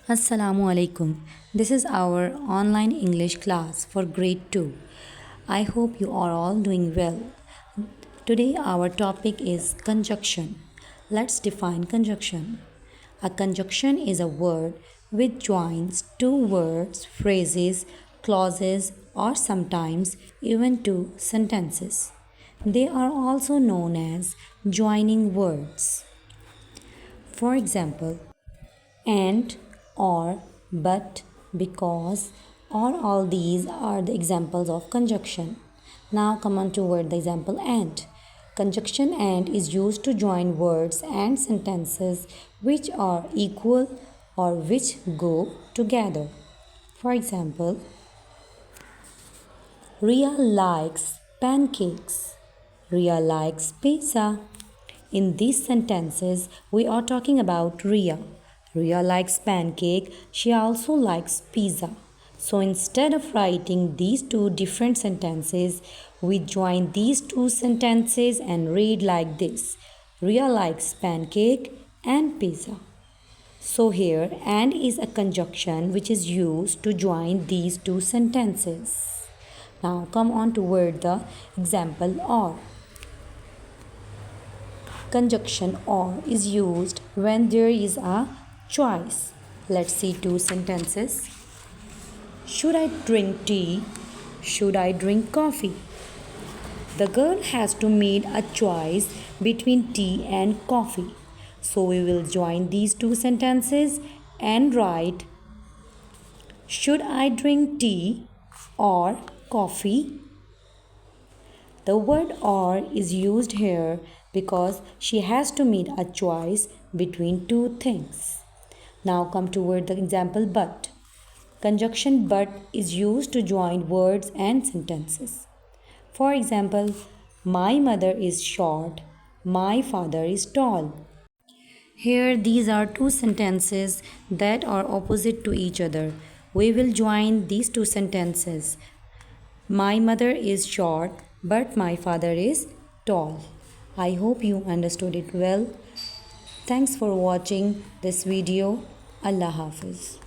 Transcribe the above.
Assalamu alaikum. This is our online English class for grade 2. I hope you are all doing well. Today our topic is conjunction. Let's define conjunction. A conjunction is a word which joins two words, phrases, clauses, or sometimes even two sentences. They are also known as joining words. For example, and, or, but, because, or all these are the examples of conjunction. Now come on toward the example and. Conjunction and is used to join words and sentences which are equal or which go together. For example, Ria likes pancakes. Ria likes pizza. In these sentences, we are talking about Ria. Ria likes pancake. She also likes pizza. So instead of writing these two different sentences, we join these two sentences and read like this. Ria likes pancake and pizza. So here and is a conjunction which is used to join these two sentences. Now come on toward the example or. Conjunction or is used when there is a choice. Let's see two sentences. Should I drink tea? Should I drink coffee? The girl has to make a choice between tea and coffee. So we will join these two sentences and write should I drink tea or coffee? The word or is used here because she has to make a choice between two things. Now come toward the example but. Conjunction but is used to join words and sentences. For example, my mother is short, my father is tall. Here these are two sentences that are opposite to each other. We will join these two sentences. My mother is short, but my father is tall. I hope you understood it well. Thanks for watching this video. Allah Hafiz.